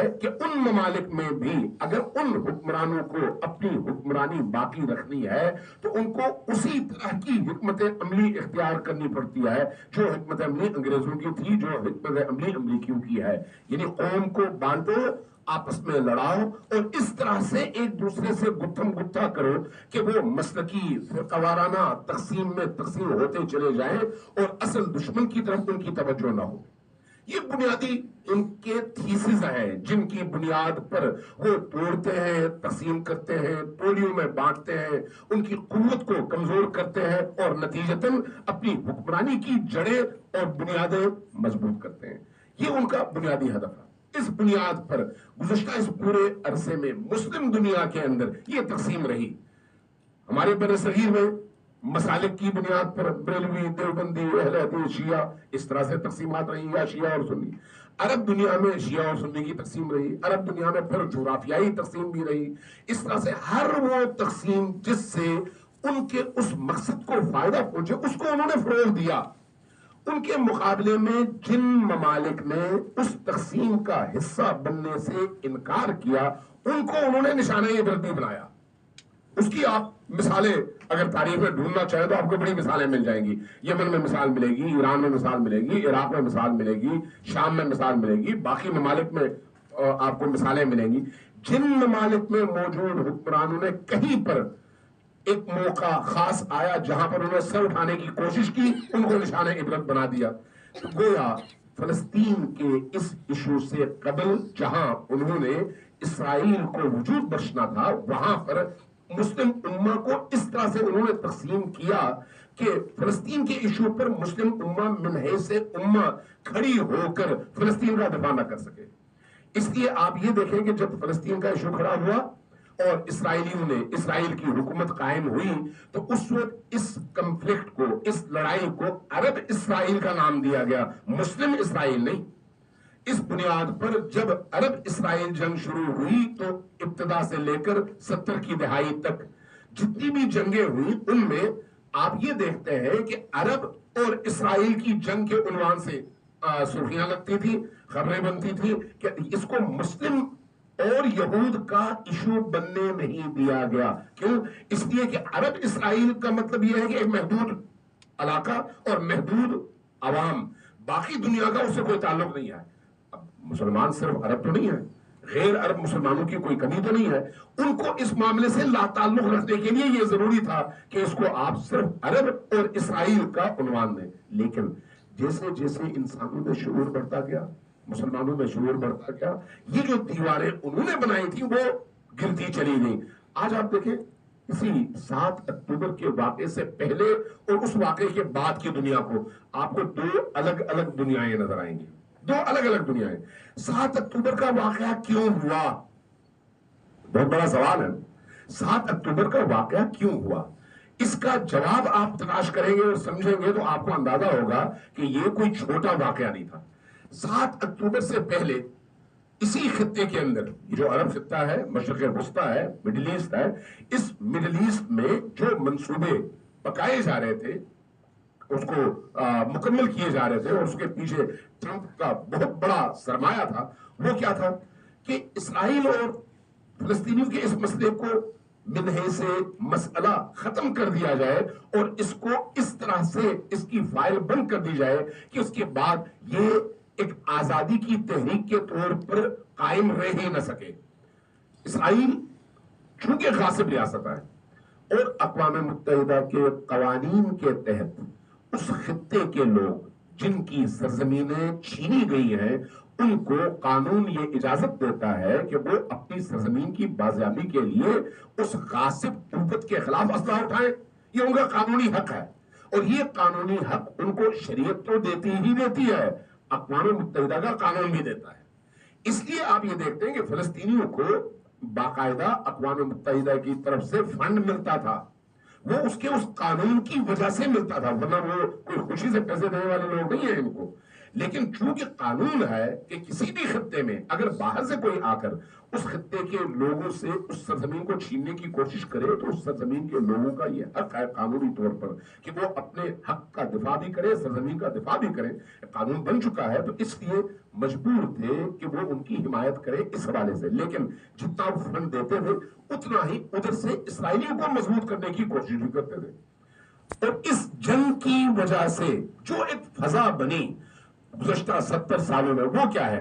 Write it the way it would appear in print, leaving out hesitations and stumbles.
ہے کہ ان ممالک میں بھی اگر ان حکمرانوں کو اپنی حکمرانی باقی رکھنی ہے تو ان کو اسی طرح کی حکمت عملی اختیار کرنی پڑتی ہے جو حکمت عملی انگریزوں کی تھی، جو حکمت عملی امریکیوں کی ہے. یعنی قوم کو بانٹو، آپس میں لڑاؤ اور اس طرح سے ایک دوسرے سے گتھم گتھا کرو کہ وہ مسلکی فرقہ وارانہ تقسیم میں تقسیم ہوتے چلے جائیں اور اصل دشمن کی طرف ان کی توجہ نہ ہو. یہ بنیادی ان کے تھیسز ہیں جن کی بنیاد پر وہ توڑتے ہیں، تقسیم کرتے ہیں، ٹولیوں میں بانٹتے ہیں، ان کی قوت کو کمزور کرتے ہیں اور نتیجتاً اپنی حکمرانی کی جڑیں اور بنیادیں مضبوط کرتے ہیں. یہ ان کا بنیادی ہدف ہے. اس بنیاد پر گزشتہ اس پورے عرصے میں مسلم دنیا کے اندر یہ تقسیم رہی. ہمارے بر صغیر میں مسالک کی بنیاد پر بریلوی، دیوبندی، اہل حدیث، شیعہ، اس طرح سے تقسیمات رہی، یا شیعہ اور سنی. عرب دنیا میں شیعہ اور سنی کی تقسیم رہی، عرب دنیا میں پھر جغرافیائی تقسیم بھی رہی. اس طرح سے ہر وہ تقسیم جس سے ان کے اس مقصد کو فائدہ پہنچے اس کو انہوں نے فروغ دیا. ان کے مقابلے میں جن ممالک نے اس تقسیم کا حصہ بننے سے انکار کیا ان کو انہوں نے نشانہ عبرت بھی بنایا. اس کی آپ مثالیں اگر تاریخ میں ڈھونڈنا چاہیں تو آپ کو بڑی مثالیں مل جائیں گی. یمن میں مثال ملے گی، ایران میں مثال ملے گی، عراق میں مثال ملے گی، شام میں مثال ملے گی، باقی ممالک میں آپ کو مثالیں ملیں گی. جن ممالک میں موجود حکمرانوں نے کہیں پر ایک موقع خاص آیا جہاں پر انہوں نے سر اٹھانے کی کوشش کی، ان کو نشانہ عبرت بنا دیا. تو گویا فلسطین کے اس ایشو سے قبل جہاں انہوں نے اسرائیل کو وجود بخشنا تھا وہاں پر مسلم امہ کو اس طرح سے انہوں نے تقسیم کیا کہ فلسطین کے ایشو پر مسلم امہ من حیث امہ کھڑی ہو کر فلسطین کا دفاع نہ کر سکے. اس لیے آپ یہ دیکھیں کہ جب فلسطین کا ایشو کھڑا ہوا اور اسرائیلیوں نے اسرائیل کی حکومت قائم ہوئی تو اس وقت اس کنفلکٹ کو، اس لڑائی کو عرب اسرائیل کا نام دیا گیا، مسلم اسرائیل نہیں. اس بنیاد پر جب عرب اسرائیل جنگ شروع ہوئی تو ابتدا سے لے کر 70 کی دہائی تک جتنی بھی جنگیں ہوئی ان میں آپ یہ دیکھتے ہیں کہ عرب اور اسرائیل کی جنگ کے عنوان سے سرخیاں لگتی تھی، خبریں بنتی تھی کہ اس کو مسلم اور یہود کا ایشو بننے نہیں دیا گیا. کیوں؟ اس لیے کہ عرب اسرائیل کا مطلب یہ ہے کہ ایک محدود علاقہ اور محدود عوام، باقی دنیا کا اس سے کوئی تعلق نہیں ہے. اب مسلمان صرف عرب تو نہیں ہے، غیر عرب مسلمانوں کی کوئی کمی تو نہیں ہے. ان کو اس معاملے سے لا تعلق رکھنے کے لیے یہ ضروری تھا کہ اس کو آپ صرف عرب اور اسرائیل کا عنوان دیں. لیکن جیسے جیسے انسانوں میں شعور بڑھتا گیا، مسلمانوں میں شعور بڑھتا گیا، یہ جو دیواریں انہوں نے بنائی تھی وہ گرتی چلی گئی. آج آپ دیکھیں اسی 7 اکتوبر کے واقعے سے پہلے اور اس واقعے کے بعد کی دنیا کو آپ کو دو الگ الگ دنیایں نظر آئیں گی، دو الگ الگ دنیایں. 7 اکتوبر کا واقعہ کیوں ہوا؟ بہت بڑا سوال ہے. 7 اکتوبر کا واقعہ کیوں ہوا؟ اس کا جواب آپ تلاش کریں گے اور سمجھیں گے تو آپ کو اندازہ ہوگا کہ یہ کوئی چھوٹا واقعہ نہیں تھا. 7 اکتوبر سے پہلے اسی خطے کے اندر، جو عرب خطہ ہے، مشرق وسطیٰ ہے، مڈل ایسٹ ہے، اس مڈل ایسٹ میں جو منصوبے پکائے جا رہے تھے اس کو مکمل کیے جا رہے تھے اور اس کے پیچھے ٹرمپ کا بہت بڑا سرمایہ تھا. وہ کیا تھا کہ اسرائیل اور فلسطینیوں کے اس مسئلے کو من حیث مسئلہ ختم کر دیا جائے اور اس کو اس طرح سے اس کی فائل بند کر دی جائے کہ اس کے بعد یہ ایک آزادی کی تحریک کے طور پر قائم رہ ہی نہ سکے. اسرائیل چونکہ غاصب ریاست ہے اور اقوام متحدہ کے قوانین کے تحت اس خطے کے لوگ جن کی سرزمینیں چھینی گئی ہیں ان کو قانون یہ اجازت دیتا ہے کہ وہ اپنی سرزمین کی بازیابی کے لیے اس غاصب قوت کے خلاف اسلحہ اٹھائیں. یہ ان کا قانونی حق ہے اور یہ قانونی حق ان کو شریعت تو دیتی ہی دیتی ہے، اقوام متحدہ کا قانون بھی دیتا ہے. اس لیے آپ یہ دیکھتے ہیں کہ فلسطینیوں کو باقاعدہ اقوام متحدہ کی طرف سے فنڈ ملتا تھا. وہ اس قانون کی وجہ سے ملتا تھا، ورنہ وہ کوئی خوشی سے پیسے دینے والے لوگ نہیں ہیں ان کو. لیکن چونکہ قانون ہے کہ کسی بھی خطے میں اگر باہر سے کوئی آ کر اس خطے کے لوگوں سے اس سرزمین کو چھیننے کی کوشش کرے تو اس سرزمین کے لوگوں کا یہ حق ہے قانونی طور پر کہ وہ اپنے حق کا دفاع بھی کرے، سرزمین کا دفاع بھی کرے. قانون بن چکا ہے تو اس لیے مجبور تھے کہ وہ ان کی حمایت کرے اس حوالے سے. لیکن جتنا وہ فنڈ دیتے تھے اتنا ہی ادھر سے اسرائیلیوں کو مضبوط کرنے کی کوشش بھی کرتے تھے. اور اس جنگ کی وجہ سے جو ایک فضا بنی گزشتہ 70 سالوں میں وہ کیا ہے